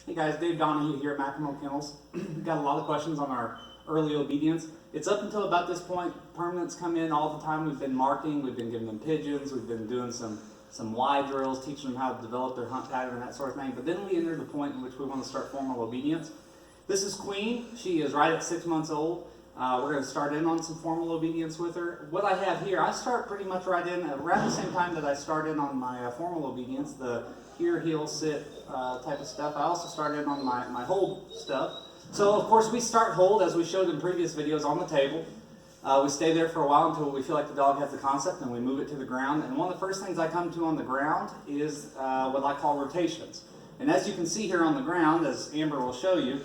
Hey guys, Dave Donahue here at Macklemore Kennels. We've got a lot of questions on our early obedience. It's up until about this point, permanents come in all the time. We've been marking, we've been giving them pigeons, we've been doing some Y drills, teaching them how to develop their hunt pattern and that sort of thing. But then we enter the point in which we want to start formal obedience. This is Queen. She is right at 6 months old. We're going to start in on some formal obedience with her. What I have here, I start pretty much right in around the same time that I start in on my formal obedience, the here, heel, sit type of stuff. I also start in on my hold stuff. So of course we start hold, as we showed in previous videos, on the table. We stay there for a while until we feel like the dog has the concept, and we move it to the ground. And one of the first things I come to on the ground is what I call rotations. And as you can see here on the ground, as Amber will show you,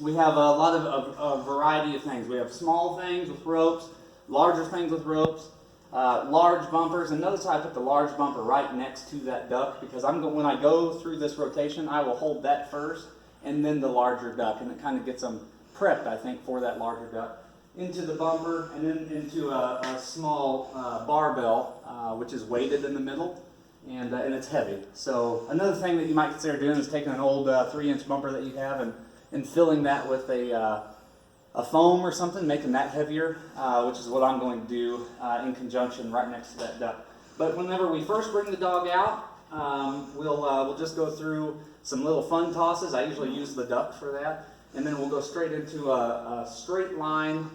we have a lot of variety of things. We have small things with ropes, larger things with ropes, large bumpers. And notice how I put the large bumper right next to that duck, because when I go through this rotation, I will hold that first and then the larger duck, and it kind of gets them prepped, I think, for that larger duck. Into the bumper, and then into a small barbell, which is weighted in the middle, and it's heavy. So another thing that you might consider doing is taking an old 3-inch bumper that you have and filling that with a foam or something, making that heavier, which is what I'm going to do in conjunction right next to that duck. But whenever we first bring the dog out, we'll just go through some little fun tosses. I usually use the duck for that. And then we'll go straight into a straight line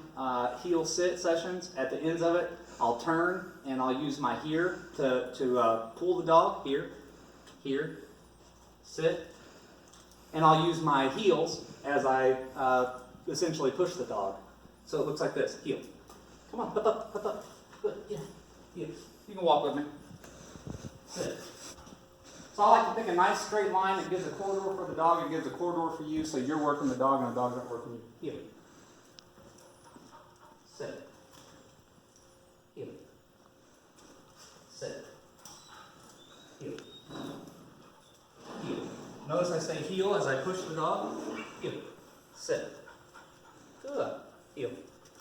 heel sit sessions. At the ends of it, I'll turn and I'll use my here to pull the dog, here, sit. And I'll use my heels as I essentially push the dog. So it looks like this, heel. Come on, up. Good, yeah, heel. You can walk with me. Sit. So I like to pick a nice straight line that gives a corridor for the dog and gives a corridor for you, so you're working the dog and the dog's not working you. Heel. Sit. Heel. Sit. Heel. Heel. Notice I say heel as I push the dog. Heel. Sit. Good. Heel.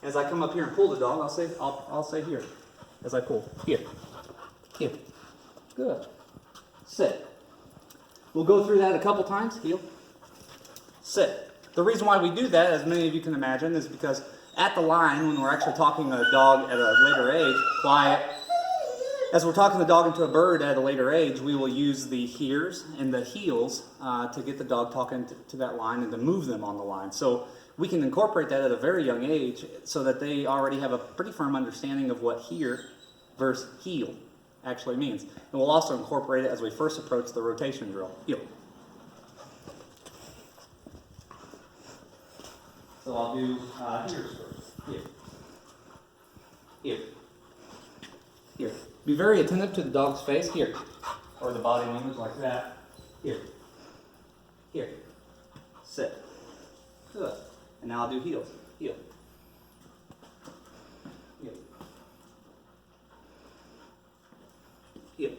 As I come up here and pull the dog, I'll say here as I pull. Here. Heel. Good. Sit. We'll go through that a couple times. Heel. Sit. The reason why we do that, as many of you can imagine, is because at the line, when we're actually talking a dog at a later age, quiet, as we're talking the dog into a bird at a later age, we will use the heres and the heels to get the dog talking to that line and to move them on the line. So we can incorporate that at a very young age so that they already have a pretty firm understanding of what here versus heel actually means. And we'll also incorporate it as we first approach the rotation drill. Heel. So I'll do here's first. Here. Here. Here. Be very attentive to the dog's face. Here. Or the body language like that. Here. Here. Sit. Good. And now I'll do heels. Heel. Heel. Heel.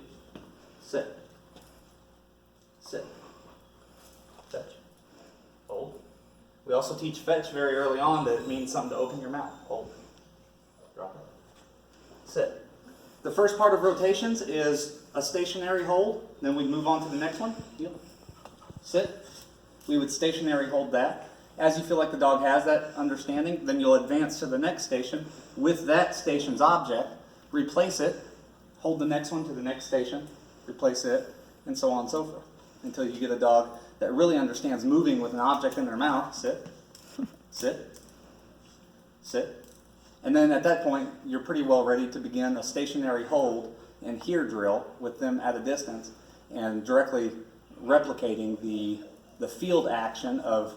Sit. Sit. Fetch. Hold. We also teach fetch very early on that it means something to open your mouth. Hold. Drop it. Sit. The first part of rotations is a stationary hold. Then we move on to the next one. Heel. Sit. We would stationary hold that. As you feel like the dog has that understanding, then you'll advance to the next station with that station's object, replace it, hold the next one to the next station, replace it, and so on and so forth, until you get a dog that really understands moving with an object in their mouth. Sit, sit, sit. And then at that point, you're pretty well ready to begin a stationary hold and here drill with them at a distance and directly replicating the field action of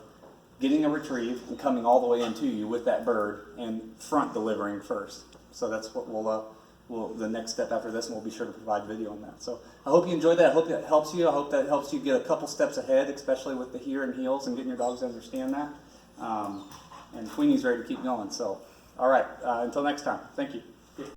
getting a retrieve and coming all the way into you with that bird and front delivering first. So that's what the next step after this, and we'll be sure to provide video on that. So I hope you enjoyed that. I hope that helps you. I hope that helps you get a couple steps ahead, especially with the here and heels and getting your dogs to understand that. And Queenie's ready to keep going. So, all right, until next time. Thank you.